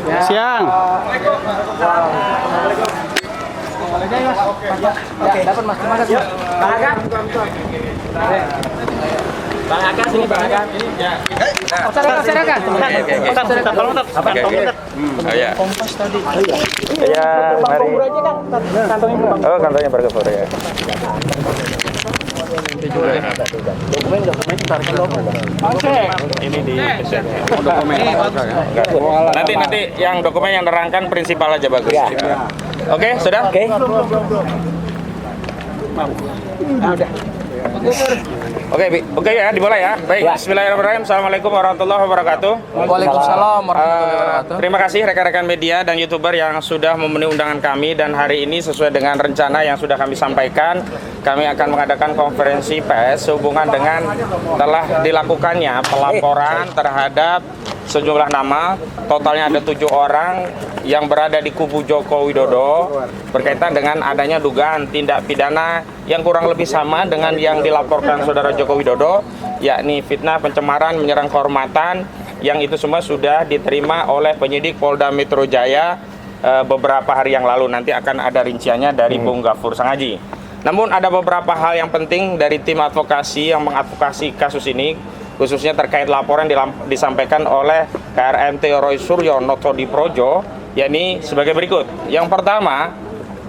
Siang. Oke, dapat Mas. Terima kasih. Bang Aga. Bang Aga sini Bang Aga. Silakan. Kompas tadi. Ya, mari. Oh, kantongnya bergeser ya. Oke. Ini di dokumen. Nanti yang dokumen yang nerangkan prinsipal aja bagus. Oke, sudah? Oke. Oke ya, dimulai ya. Baik, bismillahirrahmanirrahim. Assalamualaikum warahmatullahi wabarakatuh. Waalaikumsalam warahmatullahi wabarakatuh. Terima kasih rekan-rekan media dan YouTuber yang sudah memenuhi undangan kami, dan hari ini sesuai dengan rencana yang sudah kami sampaikan, kami akan mengadakan konferensi pers sehubungan dengan telah dilakukannya pelaporan terhadap sejumlah nama, totalnya ada 7 orang yang berada di kubu Joko Widodo berkaitan dengan adanya dugaan tindak pidana yang kurang lebih sama dengan yang dilaporkan saudara Joko Widodo, yakni fitnah, pencemaran, menyerang kehormatan, yang itu semua sudah diterima oleh penyidik Polda Metro Jaya beberapa hari yang lalu. Nanti akan ada rinciannya dari Bung Gafur Sangaji. Namun ada beberapa hal yang penting dari tim advokasi yang mengadvokasi kasus ini, khususnya terkait laporan disampaikan oleh KRMT Roy Suryo Noto di Projo, yakni sebagai berikut. Yang pertama,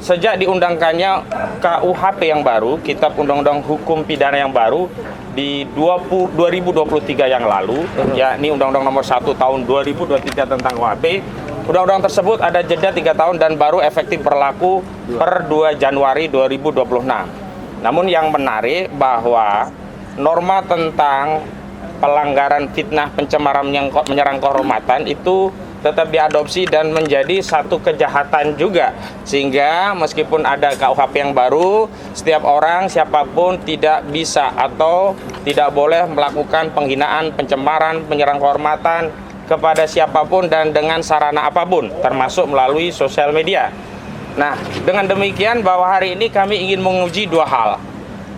sejak diundangkannya KUHP yang baru, Kitab Undang-Undang Hukum Pidana yang baru di 2023 yang lalu, yakni Undang-Undang Nomor 1 Tahun 2023 tentang KUHP, Undang-Undang tersebut ada jeda 3 tahun dan baru efektif berlaku per 2 Januari 2026. Namun yang menarik bahwa norma tentang pelanggaran fitnah, pencemaran, menyerang kehormatan itu tetap diadopsi dan menjadi satu kejahatan juga, sehingga meskipun ada KUHP yang baru, setiap orang siapapun tidak bisa atau tidak boleh melakukan penghinaan, pencemaran, menyerang kehormatan kepada siapapun dan dengan sarana apapun, termasuk melalui sosial media. Nah, dengan demikian bahwa hari ini kami ingin menguji 2 hal.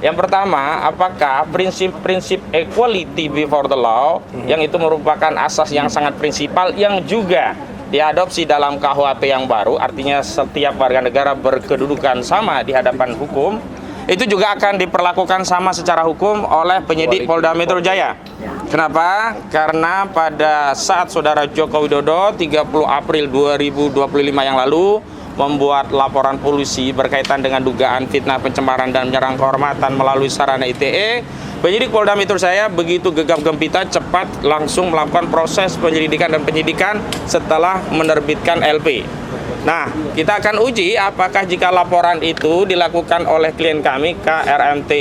Yang pertama, apakah prinsip-prinsip equality before the law, yang itu merupakan asas yang sangat prinsipal yang juga diadopsi dalam KUHP yang baru, artinya setiap warga negara berkedudukan sama di hadapan hukum, itu juga akan diperlakukan sama secara hukum oleh penyidik Polda Metro Jaya. Kenapa? Karena pada saat saudara Joko Widodo 30 April 2025 yang lalu membuat laporan polisi berkaitan dengan dugaan fitnah, pencemaran, dan menyerang kehormatan melalui sarana ITE, penyidik Polda Metro Jaya begitu gegap gempita cepat langsung melakukan proses penyelidikan dan penyidikan setelah menerbitkan LP. Nah, kita akan uji apakah jika laporan itu dilakukan oleh klien kami, KRMT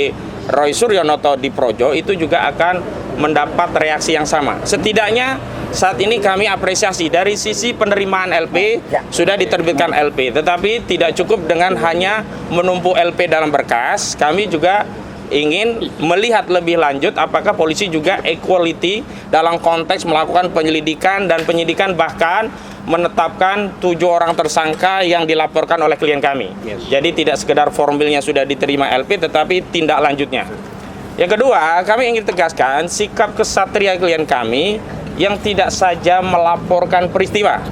Roy Suryo Noto di Projo, itu juga akan mendapat reaksi yang sama. Setidaknya saat ini kami apresiasi dari sisi penerimaan LP, sudah diterbitkan LP, tetapi tidak cukup dengan hanya menumpuk LP dalam berkas. Kami juga ingin melihat lebih lanjut apakah polisi juga equality dalam konteks melakukan penyelidikan dan penyidikan, bahkan menetapkan 7 orang tersangka yang dilaporkan oleh klien kami. Jadi tidak sekedar formilnya sudah diterima LP, tetapi tindak lanjutnya. Yang kedua, kami ingin tegaskan sikap kesatria klien kami yang tidak saja melaporkan peristiwa,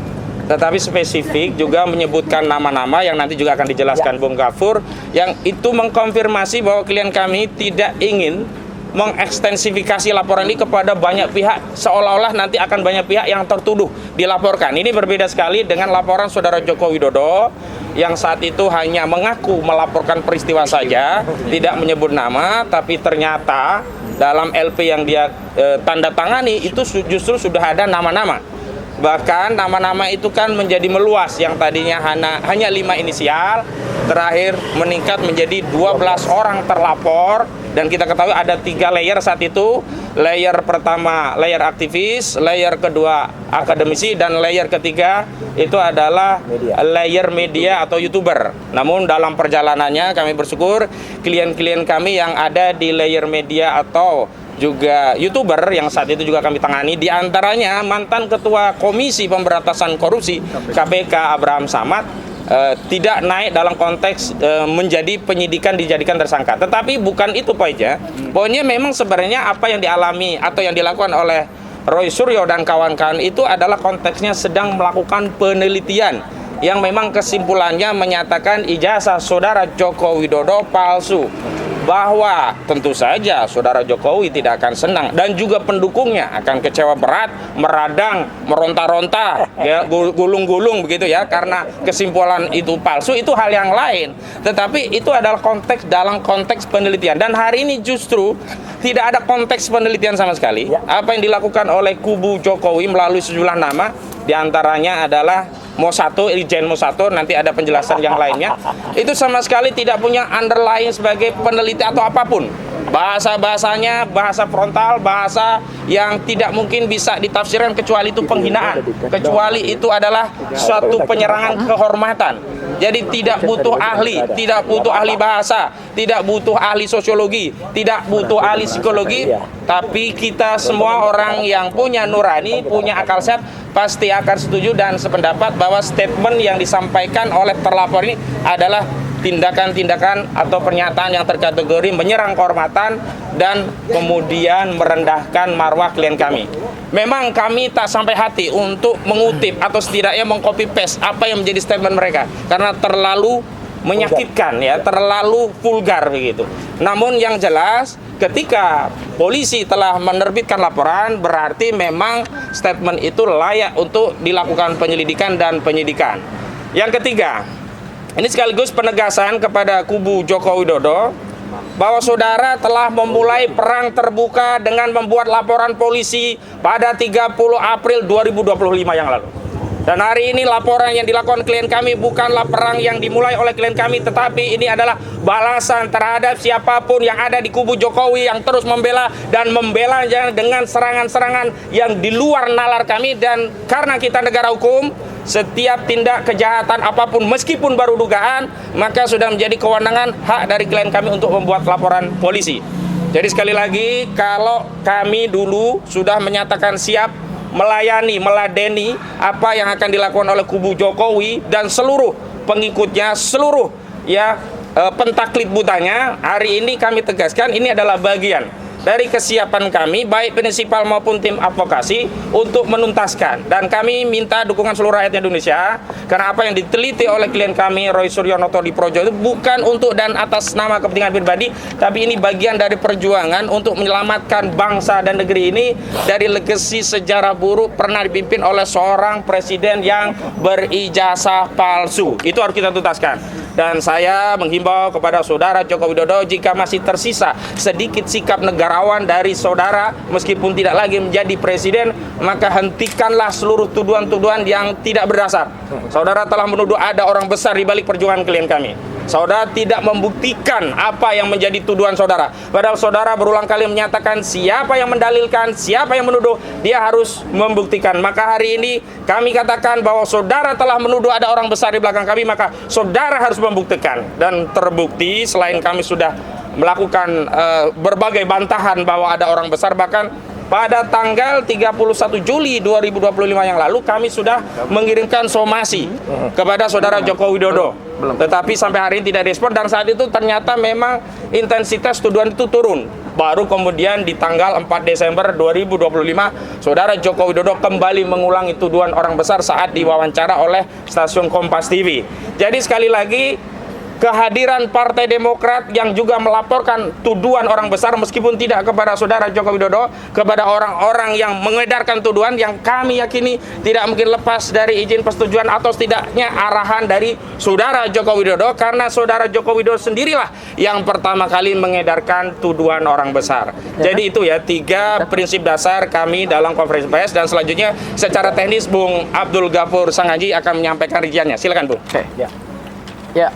tetapi spesifik juga menyebutkan nama-nama yang nanti juga akan dijelaskan Bung Gafur, yang itu mengkonfirmasi bahwa klien kami tidak ingin mengekstensifikasi laporan ini kepada banyak pihak, seolah-olah nanti akan banyak pihak yang tertuduh dilaporkan. Ini berbeda sekali dengan laporan saudara Joko Widodo yang saat itu hanya mengaku melaporkan peristiwa saja, tidak menyebut nama, tapi ternyata dalam LP yang dia tanda tangani itu justru sudah ada nama-nama. Bahkan nama-nama itu kan menjadi meluas, yang tadinya hanya 5 inisial, terakhir meningkat menjadi 12 orang terlapor. Dan kita ketahui ada 3 layer saat itu. Layer pertama layer aktivis, layer kedua akademisi, dan layer ketiga itu adalah layer media atau YouTuber. Namun dalam perjalanannya kami bersyukur klien-klien kami yang ada di layer media atau juga YouTuber yang saat itu juga kami tangani, diantaranya mantan Ketua Komisi Pemberantasan Korupsi KPK Abraham Samad, tidak naik dalam konteks menjadi penyidikan dijadikan tersangka. Tetapi bukan itu poinnya. Poinnya memang sebenarnya apa yang dialami atau yang dilakukan oleh Roy Suryo dan kawan-kawan itu adalah konteksnya sedang melakukan penelitian yang memang kesimpulannya menyatakan ijazah saudara Joko Widodo palsu. Bahwa tentu saja saudara Jokowi tidak akan senang dan juga pendukungnya akan kecewa berat, meradang, meronta-ronta, ya, gulung-gulung begitu ya, karena kesimpulan itu palsu itu hal yang lain. Tetapi itu adalah konteks dalam konteks penelitian dan hari ini justru tidak ada konteks penelitian sama sekali. Apa yang dilakukan oleh kubu Jokowi melalui sejumlah nama, diantaranya adalah Irjen Mo1, nanti ada penjelasan yang lainnya. Itu sama sekali tidak punya underlying sebagai peneliti atau apapun. Bahasa-bahasanya, bahasa frontal, bahasa yang tidak mungkin bisa ditafsirkan kecuali itu penghinaan. Kecuali itu adalah suatu penyerangan kehormatan. Jadi tidak butuh ahli, tidak butuh ahli bahasa, tidak butuh ahli sosiologi, tidak butuh ahli psikologi, tapi kita semua orang yang punya nurani, punya akal sehat, pasti akan setuju dan sependapat bahwa statement yang disampaikan oleh terlapor ini adalah tindakan-tindakan atau pernyataan yang terkategori menyerang kehormatan dan kemudian merendahkan marwah klien kami. Memang kami tak sampai hati untuk mengutip atau setidaknya mengcopy paste apa yang menjadi statement mereka karena terlalu menyakitkan ya, terlalu vulgar begitu. Namun yang jelas ketika polisi telah menerbitkan laporan berarti memang statement itu layak untuk dilakukan penyelidikan dan penyidikan. Yang ketiga, ini sekaligus penegasan kepada kubu Joko Widodo bahwa saudara telah memulai perang terbuka dengan membuat laporan polisi pada 30 April 2025 yang lalu. Dan hari ini laporan yang dilakukan klien kami bukanlah perang yang dimulai oleh klien kami, tetapi ini adalah balasan terhadap siapapun yang ada di kubu Jokowi yang terus membela dan membela dengan serangan-serangan yang di luar nalar kami. Dan karena kita negara hukum, setiap tindak kejahatan apapun meskipun baru dugaan, maka sudah menjadi kewenangan hak dari klien kami untuk membuat laporan polisi. Jadi sekali lagi, kalau kami dulu sudah menyatakan siap melayani, meladeni apa yang akan dilakukan oleh kubu Jokowi dan seluruh pengikutnya, seluruh ya pentaklit butanya, hari ini kami tegaskan ini adalah bagian dari kesiapan kami, baik prinsipal maupun tim advokasi untuk menuntaskan. Dan kami minta dukungan seluruh rakyat Indonesia, karena apa yang diteliti oleh klien kami, Roy Suryo Noto di Projo, itu bukan untuk dan atas nama kepentingan pribadi, tapi ini bagian dari perjuangan untuk menyelamatkan bangsa dan negeri ini dari legasi sejarah buruk pernah dipimpin oleh seorang presiden yang berijazah palsu. Itu harus kita tuntaskan. Dan saya menghimbau kepada saudara Joko Widodo, jika masih tersisa sedikit sikap negarawan dari saudara meskipun tidak lagi menjadi presiden, maka hentikanlah seluruh tuduhan-tuduhan yang tidak berdasar. Saudara telah menuduh ada orang besar di balik perjuangan klien kami. Saudara tidak membuktikan apa yang menjadi tuduhan saudara. Padahal saudara berulang kali menyatakan siapa yang mendalilkan, siapa yang menuduh, dia harus membuktikan. Maka hari ini kami katakan bahwa saudara telah menuduh ada orang besar di belakang kami, maka saudara harus membuktikan. Dan terbukti selain kami sudah melakukan berbagai bantahan bahwa ada orang besar, bahkan pada tanggal 31 Juli 2025 yang lalu kami sudah mengirimkan somasi kepada saudara Joko Widodo. Tetapi sampai hari ini tidak respon, dan saat itu ternyata memang intensitas tuduhan itu turun. Baru kemudian di tanggal 4 Desember 2025 saudara Joko Widodo kembali mengulangi tuduhan orang besar saat diwawancara oleh stasiun Kompas TV. Jadi sekali lagi, kehadiran Partai Demokrat yang juga melaporkan tuduhan orang besar meskipun tidak kepada saudara Joko Widodo, kepada orang-orang yang mengedarkan tuduhan yang kami yakini tidak mungkin lepas dari izin persetujuan atau setidaknya arahan dari saudara Joko Widodo, karena saudara Joko Widodo sendirilah yang pertama kali mengedarkan tuduhan orang besar. Jadi itu ya 3 prinsip dasar kami dalam konferensi pers, dan selanjutnya secara teknis Bung Abdul Ghafur Sangaji akan menyampaikan rinciannya. Silakan Bung. Ya,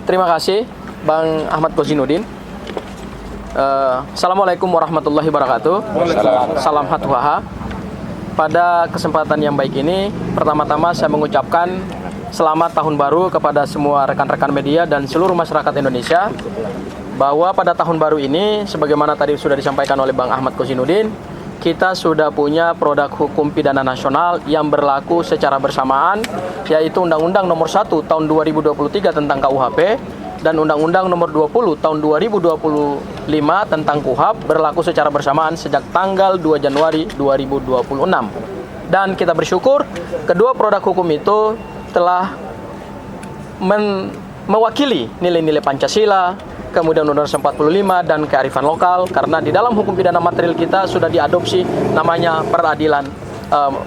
terima kasih Bang Ahmad Kozinudin. Assalamualaikum warahmatullahi wabarakatuh. Salam hatuhaha. Pada kesempatan yang baik ini, pertama-tama saya mengucapkan selamat tahun baru kepada semua rekan-rekan media dan seluruh masyarakat Indonesia, bahwa pada tahun baru ini, sebagaimana tadi sudah disampaikan oleh Bang Ahmad Kozinudin, kita sudah punya produk hukum pidana nasional yang berlaku secara bersamaan, yaitu Undang-Undang Nomor 1 Tahun 2023 tentang KUHP, dan Undang-Undang Nomor 20 Tahun 2025 tentang KUHP berlaku secara bersamaan sejak tanggal 2 Januari 2026. Dan kita bersyukur kedua produk hukum itu telah mewakili nilai-nilai Pancasila, kemudian Undang-Undang 45 dan kearifan lokal, karena di dalam hukum pidana material kita sudah diadopsi namanya peradilan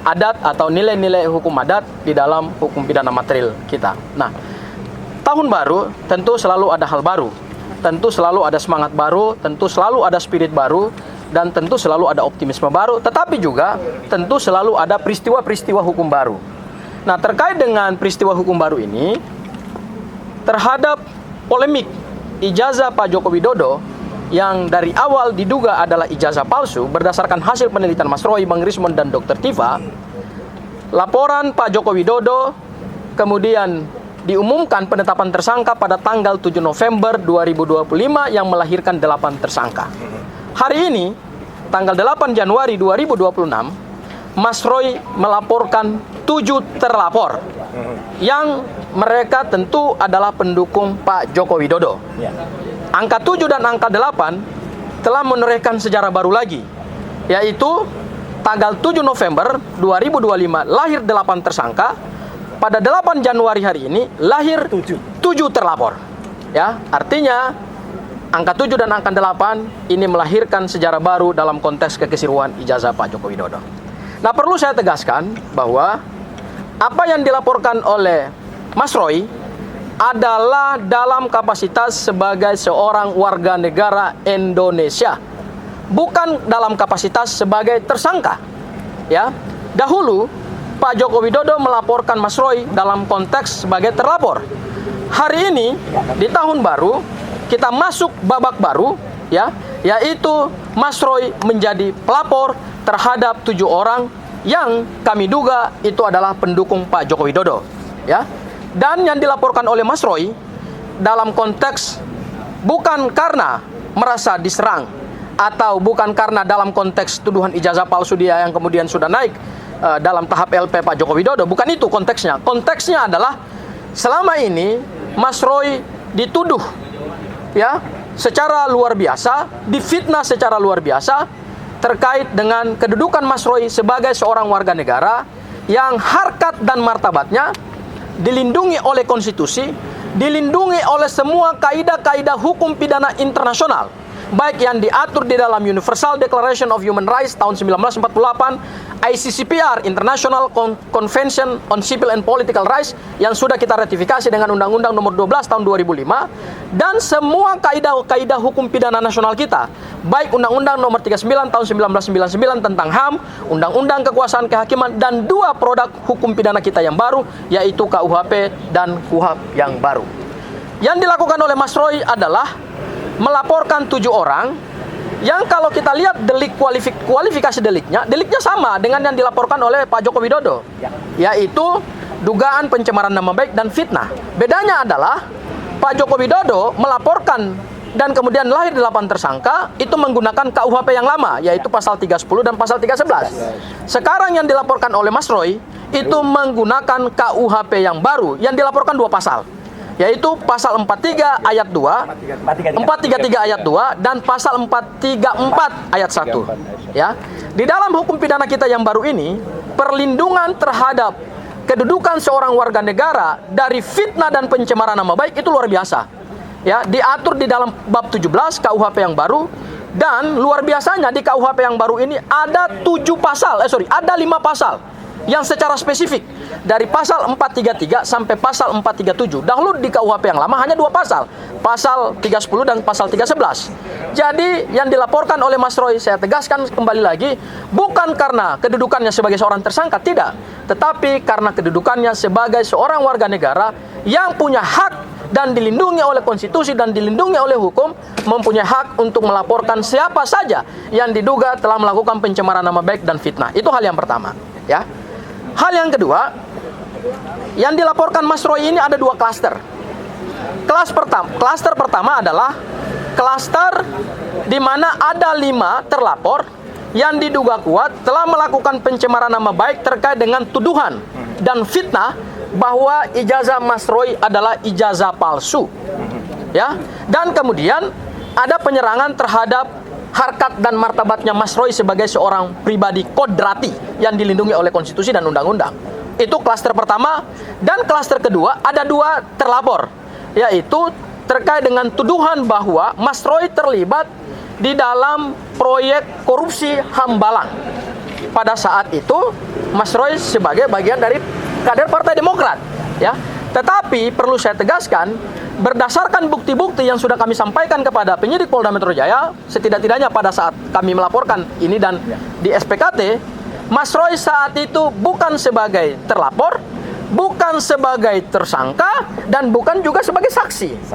adat atau nilai-nilai hukum adat di dalam hukum pidana material kita. Nah, tahun baru tentu selalu ada hal baru, tentu selalu ada semangat baru, tentu selalu ada spirit baru, dan tentu selalu ada optimisme baru, tetapi juga tentu selalu ada peristiwa-peristiwa hukum baru. Nah, terkait dengan peristiwa hukum baru ini, terhadap polemik ijazah Pak Joko Widodo yang dari awal diduga adalah ijazah palsu berdasarkan hasil penelitian Mas Roy, Bang Rismond, dan Dr. Tifa, laporan Pak Joko Widodo kemudian diumumkan penetapan tersangka pada tanggal 7 November 2025 yang melahirkan 8 tersangka. Hari ini, tanggal 8 Januari 2026, Mas Roy melaporkan 7 terlapor yang mereka tentu adalah pendukung Pak Joko Widodo. Angka 7 dan angka 8 telah menorehkan sejarah baru lagi, yaitu tanggal 7 November 2025 lahir 8 tersangka. Pada 8 Januari hari ini lahir 7 terlapor. Ya, artinya angka 7 dan angka 8 ini melahirkan sejarah baru dalam konteks kekeseruan ijazah Pak Joko Widodo. Nah, perlu saya tegaskan bahwa apa yang dilaporkan oleh Mas Roy adalah dalam kapasitas sebagai seorang warga negara Indonesia, bukan dalam kapasitas sebagai tersangka. Ya, dahulu Pak Joko Widodo melaporkan Mas Roy dalam konteks sebagai terlapor. Hari ini di tahun baru kita masuk babak baru, ya, yaitu Mas Roy menjadi pelapor terhadap 7 orang yang kami duga itu adalah pendukung Pak Joko Widodo, ya. Dan yang dilaporkan oleh Mas Roy dalam konteks bukan karena merasa diserang atau bukan karena dalam konteks tuduhan ijazah palsu dia yang kemudian sudah naik dalam tahap LP Pak Joko Widodo, bukan itu konteksnya. Konteksnya adalah selama ini Mas Roy dituduh, ya, secara luar biasa, difitnah secara luar biasa terkait dengan kedudukan Mas Roy sebagai seorang warga negara yang harkat dan martabatnya dilindungi oleh konstitusi, dilindungi oleh semua kaidah-kaidah hukum pidana internasional, baik yang diatur di dalam Universal Declaration of Human Rights tahun 1948, ICCPR, International Convention on Civil and Political Rights, yang sudah kita ratifikasi dengan Undang-Undang Nomor 12 tahun 2005, dan semua kaidah-kaidah hukum pidana nasional kita, baik Undang-Undang Nomor 39 tahun 1999 tentang HAM, Undang-Undang Kekuasaan Kehakiman, dan 2 produk hukum pidana kita yang baru, yaitu KUHP dan KUHP yang baru. Yang dilakukan oleh Mas Roy adalah melaporkan 7 orang yang kalau kita lihat kualifikasi deliknya sama dengan yang dilaporkan oleh Pak Joko Widodo, yaitu dugaan pencemaran nama baik dan fitnah. Bedanya adalah Pak Joko Widodo melaporkan dan kemudian lahir 8 tersangka itu menggunakan KUHP yang lama, yaitu pasal 310 dan pasal 311. Sekarang yang dilaporkan oleh Mas Roy itu menggunakan KUHP yang baru yang dilaporkan 2 pasal, yaitu pasal 43 ayat 2, 433 ayat 2, dan pasal 434 ayat 1. Ya. Di dalam hukum pidana kita yang baru ini, perlindungan terhadap kedudukan seorang warga negara dari fitnah dan pencemaran nama baik itu luar biasa. Ya, diatur di dalam bab 17 KUHP yang baru, dan luar biasanya di KUHP yang baru ini ada 5 pasal yang secara spesifik dari pasal 433 sampai pasal 437. Dahulu di KUHP yang lama hanya 2 pasal, pasal 310 dan pasal 311. Jadi yang dilaporkan oleh Mas Roy, saya tegaskan kembali lagi, bukan karena kedudukannya sebagai seorang tersangka, tidak, tetapi karena kedudukannya sebagai seorang warga negara yang punya hak dan dilindungi oleh konstitusi dan dilindungi oleh hukum, mempunyai hak untuk melaporkan siapa saja yang diduga telah melakukan pencemaran nama baik dan fitnah. Itu hal yang pertama, ya. Hal yang kedua, yang dilaporkan Mas Roy ini ada 2 klaster. Klaster pertama adalah klaster di mana ada 5 terlapor yang diduga kuat telah melakukan pencemaran nama baik terkait dengan tuduhan dan fitnah bahwa ijazah Mas Roy adalah ijazah palsu. ya. Dan kemudian ada penyerangan terhadap harkat dan martabatnya Mas Roy sebagai seorang pribadi kodrati yang dilindungi oleh konstitusi dan undang-undang. Itu klaster pertama. Dan klaster kedua, ada 2 terlapor, yaitu terkait dengan tuduhan bahwa Mas Roy terlibat di dalam proyek korupsi Hambalang. Pada saat itu Mas Roy sebagai bagian dari kader Partai Demokrat, ya. Tetapi perlu saya tegaskan, berdasarkan bukti-bukti yang sudah kami sampaikan kepada penyidik Polda Metro Jaya, setidak-tidaknya pada saat kami melaporkan ini dan di SPKT, Mas Roy saat itu bukan sebagai terlapor, bukan sebagai tersangka, dan bukan juga sebagai saksi.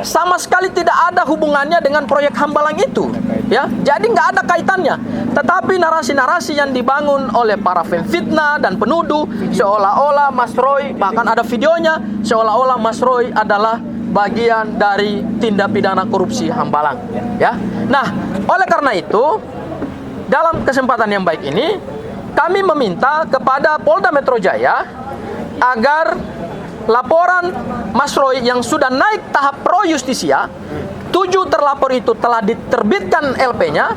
Sama sekali tidak ada hubungannya dengan proyek Hambalang itu, ya. Jadi nggak ada kaitannya. Tetapi narasi-narasi yang dibangun oleh para pemfitnah dan penuduh, seolah-olah Mas Roy, bahkan ada videonya, seolah-olah Mas Roy adalah bagian dari tindak pidana korupsi Hambalang, ya. Nah, oleh karena itu, dalam kesempatan yang baik ini, kami meminta kepada Polda Metro Jaya agar laporan Mas Roy yang sudah naik tahap pro justisia, 7 terlapor itu telah diterbitkan LP-nya,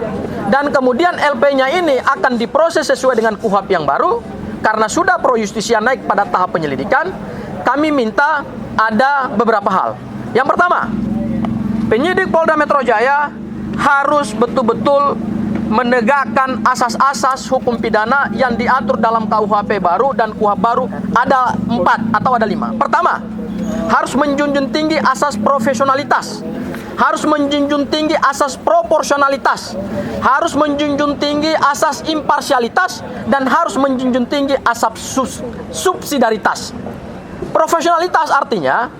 dan kemudian LP-nya ini akan diproses sesuai dengan KUHP yang baru. Karena sudah pro justisia naik pada tahap penyelidikan, kami minta ada beberapa hal. Yang pertama, penyidik Polda Metro Jaya harus betul-betul menegakkan asas-asas hukum pidana yang diatur dalam KUHP baru dan KUHP baru. Ada 4 atau ada 5. Pertama, harus menjunjung tinggi asas profesionalitas, harus menjunjung tinggi asas proporsionalitas, harus menjunjung tinggi asas imparsialitas, dan harus menjunjung tinggi asas subsidiaritas. Profesionalitas artinya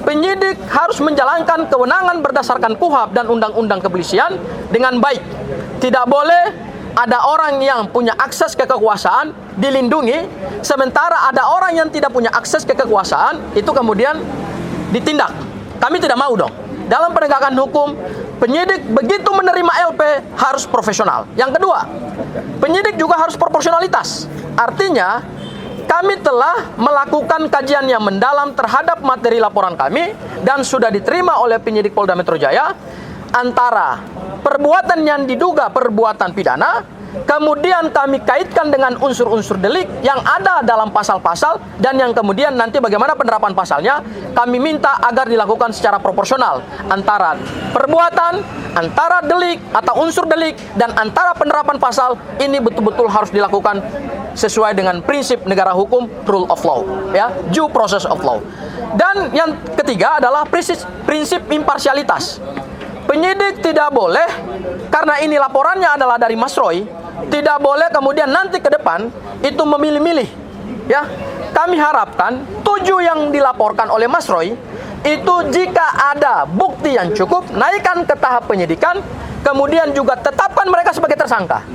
penyidik harus menjalankan kewenangan berdasarkan KUHP dan Undang-Undang Kepolisian dengan baik. Tidak boleh ada orang yang punya akses ke kekuasaan dilindungi, sementara ada orang yang tidak punya akses ke kekuasaan itu kemudian ditindak. Kami tidak mau dong. Dalam penegakan hukum, penyidik begitu menerima LP harus profesional. Yang kedua, penyidik juga harus proporsionalitas. Artinya, kami telah melakukan kajian yang mendalam terhadap materi laporan kami dan sudah diterima oleh penyidik Polda Metro Jaya antara perbuatan yang diduga perbuatan pidana, kemudian kami kaitkan dengan unsur-unsur delik yang ada dalam pasal-pasal, dan yang kemudian nanti bagaimana penerapan pasalnya, kami minta agar dilakukan secara proporsional antara perbuatan, antara delik atau unsur delik, dan antara penerapan pasal. Ini betul-betul harus dilakukan sesuai dengan prinsip negara hukum, rule of law, ya, due process of law. Dan yang ketiga adalah prinsip imparsialitas. Penyidik tidak boleh, karena ini laporannya adalah dari Mas Roy, tidak boleh kemudian nanti ke depan itu memilih-milih, ya. Kami harapkan 7 yang dilaporkan oleh Mas Roy itu jika ada bukti yang cukup, naikkan ke tahap penyidikan, kemudian juga tetapkan mereka sebagai tersangka.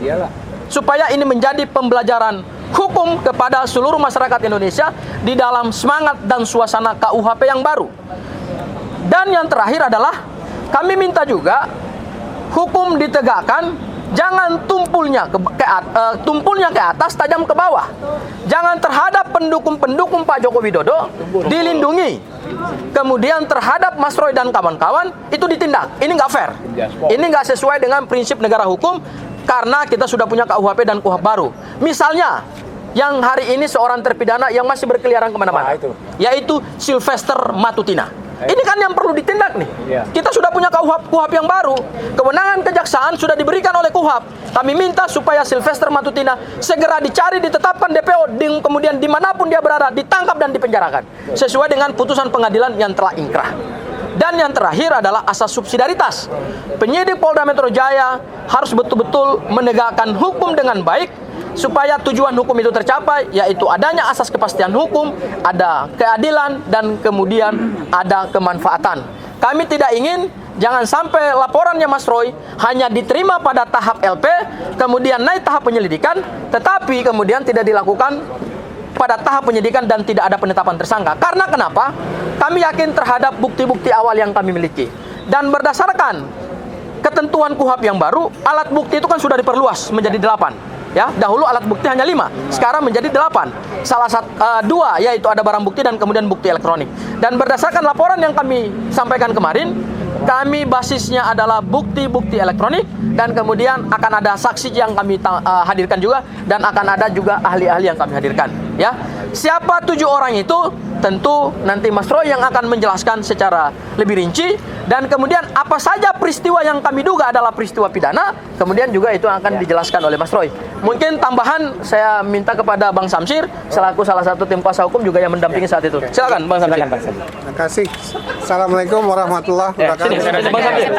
Supaya ini menjadi pembelajaran hukum kepada seluruh masyarakat Indonesia di dalam semangat dan suasana KUHP yang baru. Dan yang terakhir adalah kami minta juga hukum ditegakkan, jangan tumpulnya ke atas, tajam ke bawah. Jangan terhadap pendukung-pendukung Pak Joko Widodo dilindungi, kemudian terhadap Mas Roy dan kawan-kawan itu ditindak. Ini nggak fair. Ini nggak sesuai dengan prinsip negara hukum, karena kita sudah punya KUHP dan KUHP baru. Misalnya, yang hari ini seorang terpidana yang masih berkeliaran kemana-mana, yaitu Sylvester Matutina. Ini kan yang perlu ditindak nih. Kita sudah punya KUHP yang baru. Kewenangan kejaksaan sudah diberikan oleh KUHP. Kami minta supaya Sylvester Matutina segera dicari, ditetapkan DPO, kemudian dimanapun dia berada, ditangkap dan dipenjarakan. Sesuai dengan putusan pengadilan yang telah ingkrah. Dan yang terakhir adalah asas subsidiaritas. Penyidik Polda Metro Jaya harus betul-betul menegakkan hukum dengan baik, supaya tujuan hukum itu tercapai, yaitu adanya asas kepastian hukum, ada keadilan, dan kemudian ada kemanfaatan. Kami tidak ingin, jangan sampai laporannya Mas Roy hanya diterima pada tahap LP, kemudian naik tahap penyelidikan, tetapi kemudian tidak dilakukan pada tahap penyidikan dan tidak ada penetapan tersangka. Karena kenapa? Kami yakin terhadap bukti-bukti awal yang kami miliki. Dan berdasarkan ketentuan KUHP yang baru, alat bukti itu kan sudah diperluas menjadi 8. Ya, dahulu alat bukti hanya 5, sekarang menjadi 8. Salah satu 2 yaitu ada barang bukti dan kemudian bukti elektronik. Dan berdasarkan laporan yang kami sampaikan kemarin, kami basisnya adalah bukti-bukti elektronik, dan kemudian akan ada saksi yang kami hadirkan juga, dan akan ada juga ahli-ahli yang kami hadirkan. Ya, siapa 7 orang itu tentu nanti Mas Roy yang akan menjelaskan secara lebih rinci, dan kemudian apa saja peristiwa yang kami duga adalah peristiwa pidana, kemudian juga itu akan dijelaskan oleh Mas Roy. Mungkin tambahan saya minta kepada Bang Samsir selaku salah satu tim kuasa hukum juga yang mendampingi saat itu. Silakan Bang Samsir. Terima kasih. Assalamualaikum warahmatullahi wabarakatuh. Bang Samsir.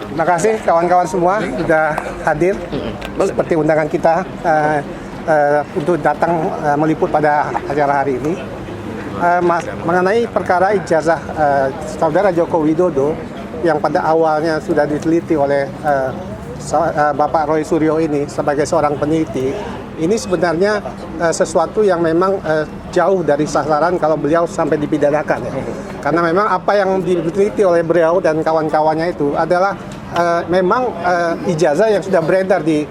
Terima kasih kawan-kawan semua sudah hadir seperti undangan kita untuk datang meliput pada acara hari ini. Mengenai perkara ijazah saudara Joko Widodo yang pada awalnya sudah diteliti oleh Bapak Roy Suryo ini sebagai seorang peneliti, ini sebenarnya sesuatu yang memang jauh dari sasaran kalau beliau sampai dipidanakan, ya. Karena memang apa yang diteliti oleh beliau dan kawan-kawannya itu adalah memang ijazah yang sudah beredar di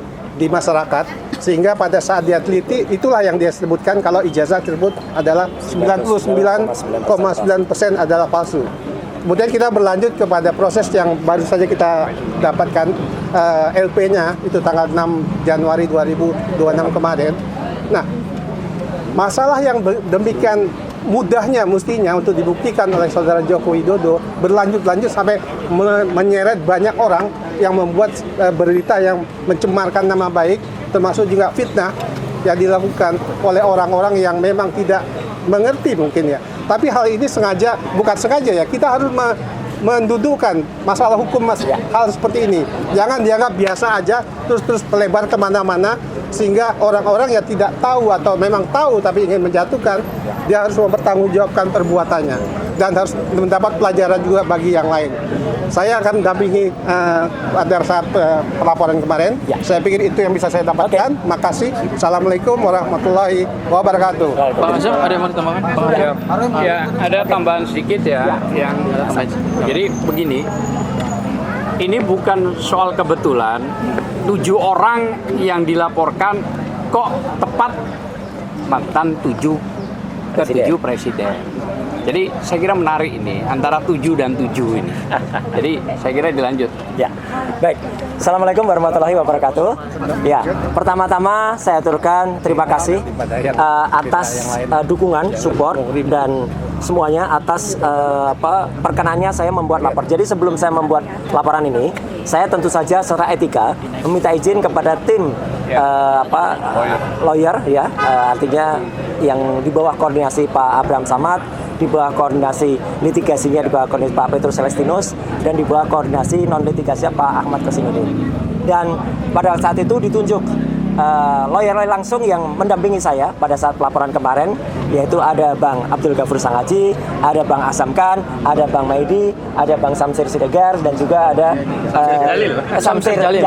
masyarakat, sehingga pada saat dia teliti itulah yang dia sebutkan kalau ijazah tersebut adalah 99,9% adalah palsu. Kemudian kita berlanjut kepada proses yang baru saja kita dapatkan LP-nya itu tanggal 6 Januari 2026 kemarin. Nah, masalah yang demikian mudahnya mestinya untuk dibuktikan oleh saudara Joko Widodo berlanjut-lanjut sampai menyeret banyak orang yang membuat berita yang mencemarkan nama baik, termasuk juga fitnah yang dilakukan oleh orang-orang yang memang tidak mengerti mungkin ya. Tapi hal ini bukan sengaja ya, kita harus mendudukkan masalah hukum hal seperti ini. Jangan dianggap biasa aja terus melebar kemana-mana, sehingga orang-orang yang tidak tahu atau memang tahu tapi ingin menjatuhkan, dia harus mempertanggungjawabkan perbuatannya dan harus mendapat pelajaran juga bagi yang lain. Saya akan mendampingi pada saat pelaporan kemarin. Saya pikir itu yang bisa saya dapatkan. Makasih. Assalamualaikum warahmatullahi wabarakatuh. Bang Azam, ada yang mau ditambahkan? Ya, ada tambahan sedikit ya. Jadi begini, ini bukan soal kebetulan 7 orang yang dilaporkan kok tepat mantan 7 presiden. Jadi saya kira menarik ini antara 7 dan 7 ini. Jadi saya kira dilanjut. Ya, baik. Assalamualaikum warahmatullahi wabarakatuh. Ya, pertama-tama saya aturkan terima kasih atas dukungan, support dan semuanya atas perkenannya saya membuat lapor. Jadi sebelum saya membuat laporan ini, saya tentu saja secara etika meminta izin kepada tim lawyer ya, artinya yang di bawah koordinasi Pak Abraham Samad, di bawah koordinasi litigasinya di bawah koordinasi Pak Petrus Celestinus, dan di bawah koordinasi non litigasinya Pak Ahmad Kosinudin. Dan pada saat itu ditunjuk lawyer langsung yang mendampingi saya pada saat pelaporan kemarin, yaitu ada Bang Abdul Ghafur Sangaji, ada Bang Asam Khan, ada Bang Maidi, ada Bang Samsir Siregar, dan juga ada Samsir Jalil.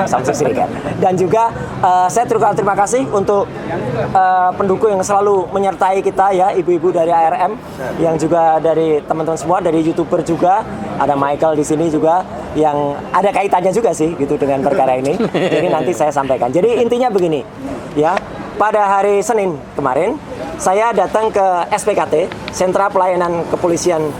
Samsir Siregar. Dan juga saya terima kasih untuk pendukung yang selalu menyertai kita ya, ibu-ibu dari ARM, yang juga dari teman-teman semua, dari YouTuber juga, ada Michael di sini juga yang ada kaitannya juga sih gitu dengan perkara ini. Jadi nanti saya sampaikan. Jadi intinya begini, ya, pada hari Senin kemarin saya datang ke SPKT, Sentra Pelayanan Kepolisian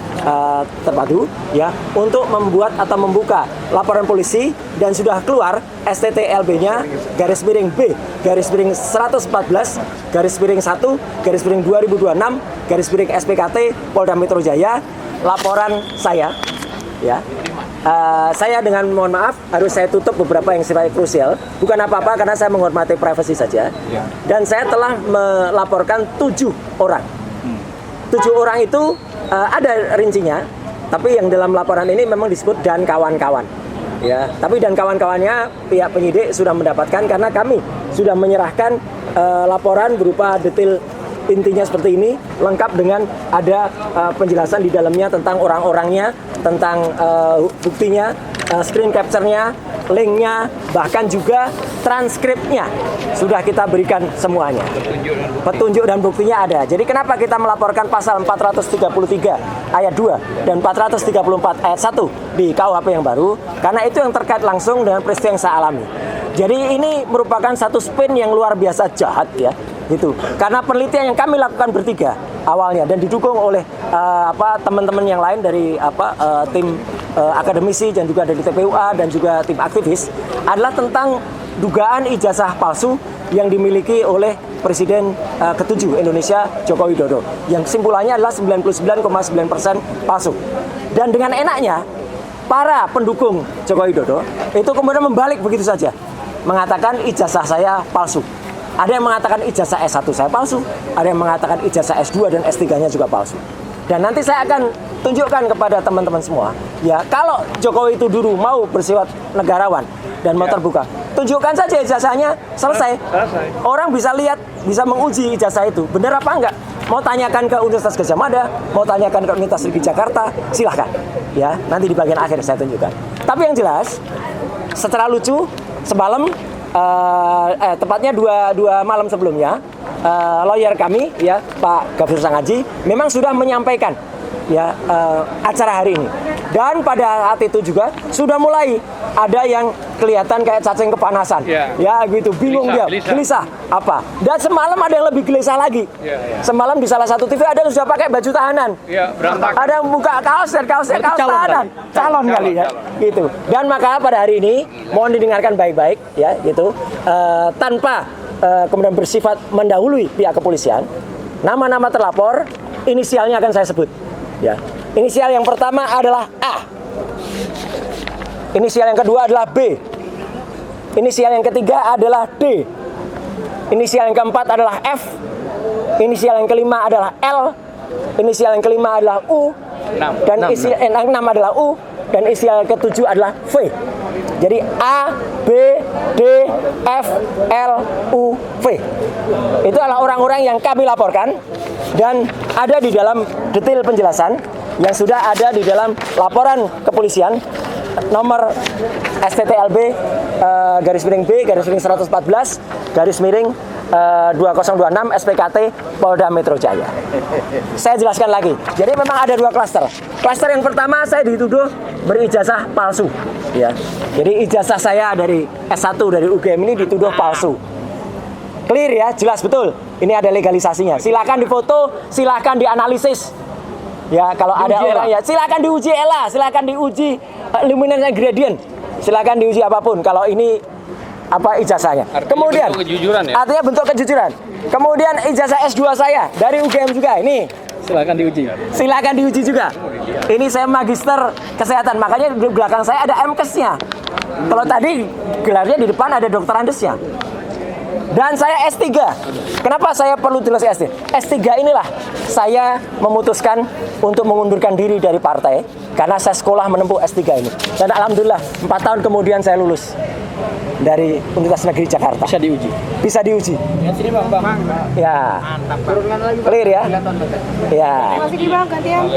Terpadu, ya, untuk membuat atau membuka laporan polisi, dan sudah keluar STTLB-nya /B /1/1/2026 SPKT Polda Metro Jaya, laporan saya, ya. Saya dengan mohon maaf harus saya tutup beberapa yang sifatnya krusial, bukan apa-apa karena saya menghormati privasi saja. Dan saya telah melaporkan 7 orang. 7 orang itu ada rincinya, tapi yang dalam laporan ini memang disebut dan kawan-kawan. Ya, tapi dan kawan-kawannya pihak penyidik sudah mendapatkan karena kami sudah menyerahkan laporan berupa detail intinya seperti ini, lengkap dengan ada penjelasan di dalamnya tentang orang-orangnya, tentang buktinya, screen capture-nya, link-nya, bahkan juga transkripnya sudah kita berikan semuanya. Petunjuk dan buktinya ada. Jadi kenapa kita melaporkan pasal 433 ayat 2 dan 434 ayat 1 di KUHP yang baru? Karena itu yang terkait langsung dengan peristiwa yang saya alami. Jadi ini merupakan satu spin yang luar biasa jahat ya, gitu. Karena penelitian yang kami lakukan bertiga, awalnya, dan didukung oleh teman-teman yang lain dari tim akademisi dan juga dari TPUA dan juga tim aktivis, adalah tentang dugaan ijazah palsu yang dimiliki oleh Presiden ke-7 Indonesia Joko Widodo, yang kesimpulannya adalah 99,9% palsu. Dan dengan enaknya para pendukung Joko Widodo itu kemudian membalik begitu saja, mengatakan ijazah saya palsu. Ada yang mengatakan ijazah S1 saya palsu, ada yang mengatakan ijazah S2 dan S3-nya juga palsu. Dan nanti saya akan tunjukkan kepada teman-teman semua, ya, kalau Jokowi itu dulu mau bersifat negarawan dan mau terbuka, tunjukkan saja ijazahnya, selesai. Orang bisa lihat, bisa menguji ijazah itu benar apa enggak. Mau tanyakan ke Universitas Gadjah Mada, mau tanyakan ke Universitas Negeri Jakarta, silahkan. Ya, nanti di bagian akhir saya tunjukkan. Tapi yang jelas, secara lucu, semalam, tepatnya dua malam sebelumnya, lawyer kami, ya, Pak Gafur Sangaji, memang sudah menyampaikan, ya, acara hari ini. Dan pada saat itu juga sudah mulai ada yang kelihatan kayak cacing kepanasan, ya gitu, bingung dia, gelisah apa. Dan semalam ada yang lebih gelisah lagi. Semalam di salah satu TV ada yang sudah pakai baju tahanan, ada yang buka kaos dan kaosnya kaos tahanan, calon kali ya, gitu. Dan maka pada hari ini mohon didengarkan baik-baik, ya, gitu, tanpa kemudian bersifat mendahului pihak kepolisian. Nama-nama terlapor, inisialnya akan saya sebut, ya. Inisial yang pertama adalah A. Inisial yang kedua adalah B. Inisial yang ketiga adalah D. Inisial yang keempat adalah F. Inisial yang kelima adalah L. Inisial yang kelima adalah U. Dan inisial yang keenam adalah U. Dan inisial yang ketujuh adalah V. Jadi A, B, D, F, L, U, V. Itu adalah orang-orang yang kami laporkan dan ada di dalam detail penjelasan yang sudah ada di dalam laporan kepolisian nomor STTLB garis miring B garis miring 114 garis miring 2026 SPKT Polda Metro Jaya. Saya jelaskan lagi. Jadi memang ada dua klaster. Klaster yang pertama, saya dituduh berijazah palsu, ya. Jadi ijazah saya dari S1 dari UGM ini dituduh palsu. Clear ya, jelas betul. Ini ada legalisasinya. Silakan difoto, silakan dianalisis. Ya, kalau ada orang ya silakan diuji ELA, silakan diuji luminance gradient. Silakan diuji apapun kalau ini apa ijazahnya. Artinya kemudian bentuk kejujuran, ya? Artinya bentuk kejujuran. Kemudian ijazah S2 saya dari UGM juga ini. Silakan diuji. Silakan diuji juga. Ini saya magister kesehatan, makanya di belakang saya ada MKes-nya. Kalau tadi gelarnya di depan ada dokter andesnya. Dan saya S3. Kenapa saya perlu tulis S3? S3 inilah saya memutuskan untuk mengundurkan diri dari partai karena saya sekolah menempuh S3 ini. Dan alhamdulillah 4 tahun kemudian saya lulus dari Universitas Negeri Jakarta. Bisa diuji. Bisa diuji. Ya, sini Bang. Ya. Clear ya? Ya.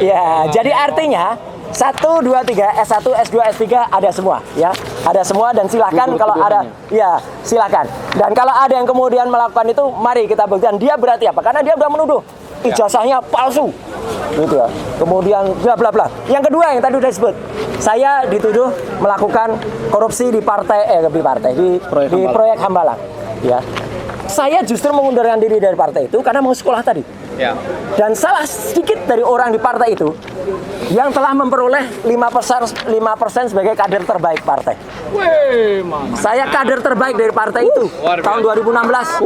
Ya, jadi artinya 1, 2, 3, S1, S2, S3 ada semua, ya. Ada semua dan silakan kalau ada, ya, silakan. Dan kalau ada yang kemudian melakukan itu, mari kita buktikan dia berarti apa? Karena dia sudah menuduh ijazahnya palsu. Gitu ya. Kemudian bla bla bla. Yang kedua yang tadi sudah disebut, saya dituduh melakukan korupsi di proyek Hambalang, ya. Saya justru mengundurkan diri dari partai itu karena mau sekolah tadi. Ya. Dan salah sedikit dari orang di partai itu yang telah memperoleh 5% sebagai kader terbaik partai. Saya kader terbaik dari partai itu tahun 2016.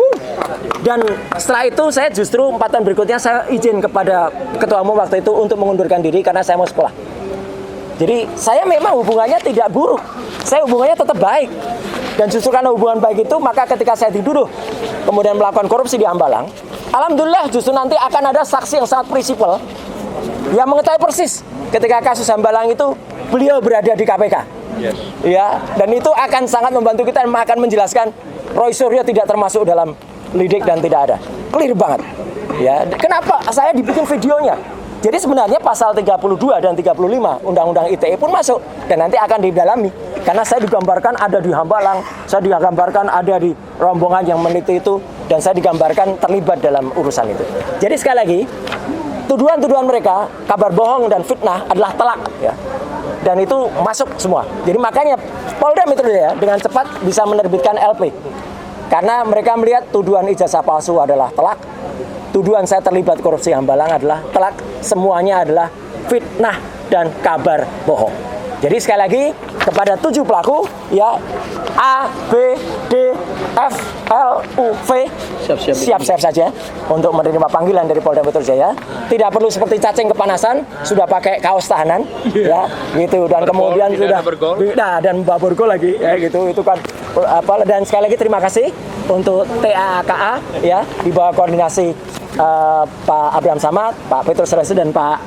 Dan setelah itu saya justru 4 tahun berikutnya saya izin kepada ketua umum waktu itu untuk mengundurkan diri karena saya mau sekolah. Jadi saya memang hubungannya tidak buruk, saya hubungannya tetap baik. Dan justru karena hubungan baik itu, maka ketika saya dituduh kemudian melakukan korupsi di Hambalang, alhamdulillah justru nanti akan ada saksi yang sangat prinsipal yang mengetahui persis ketika kasus Hambalang itu beliau berada di KPK. Yes. Ya, dan itu akan sangat membantu kita, akan menjelaskan Roy Suryo tidak termasuk dalam lidik dan tidak ada. Clear banget. Ya, kenapa saya dibikin videonya? Jadi sebenarnya pasal 32 dan 35 Undang-Undang ITE pun masuk dan nanti akan didalami. Karena saya digambarkan ada di Hambalang, saya digambarkan ada di rombongan yang meneliti itu, dan saya digambarkan terlibat dalam urusan itu. Jadi sekali lagi, tuduhan-tuduhan mereka, kabar bohong dan fitnah adalah telak, ya. Dan itu masuk semua. Jadi makanya Polda Metro Jaya dengan cepat bisa menerbitkan LP. Karena mereka melihat tuduhan ijazah palsu adalah telak, tuduhan saya terlibat korupsi Hambalang adalah telak, semuanya adalah fitnah dan kabar bohong. Jadi sekali lagi kepada 7 pelaku ya, A, B, D, F, L, U, V siap-siap saja untuk menerima panggilan dari Polda Metro Jaya. Tidak perlu seperti cacing kepanasan, sudah pakai kaos tahanan ya gitu, dan kemudian sudah dan baborgo lagi ya gitu, itu kan apa. Dan sekali lagi terima kasih untuk TAKA ya, di bawah koordinasi Pak Abraham Samad, Pak Petrus Selesti dan Pak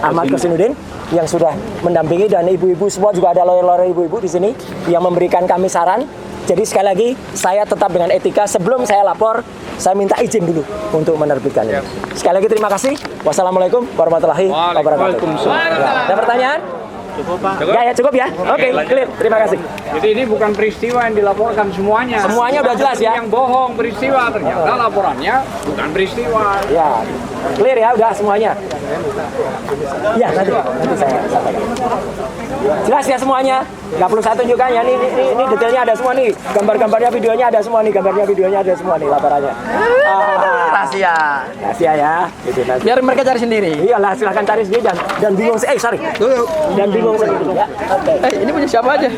Ahmad Kosinudin yang sudah mendampingi, dan ibu-ibu semua juga ada lawyer-lawyer ibu-ibu di sini yang memberikan kami saran. Jadi sekali lagi saya tetap dengan etika, sebelum saya lapor saya minta izin dulu untuk menerbitkannya. Sekali lagi terima kasih. Wassalamualaikum warahmatullahi wabarakatuh. Ya, ada pertanyaan? Cukup, Pak. Ya, cukup ya. Oke, clear. Terima kasih. Jadi ini bukan peristiwa yang dilaporkan semuanya. Semuanya udah jelas ya. Yang bohong peristiwa, ternyata laporannya bukan peristiwa. Ya, clear ya, udah semuanya. Ya, nanti saya sampaikan. Jelas ya semuanya. Nggak perlu saya tunjukkan ya. Ini detailnya ada semua nih. Gambar-gambarnya, videonya ada semua nih. Gambarnya, videonya ada semua nih laporannya. Rahasia. Rahasia ya. Gitu, nanti. Biar mereka cari sendiri. Iyalah, silahkan cari sendiri dan bingung. Sorry. Dan bingung sendiri. Ya. Oke. Ini punya siapa aja?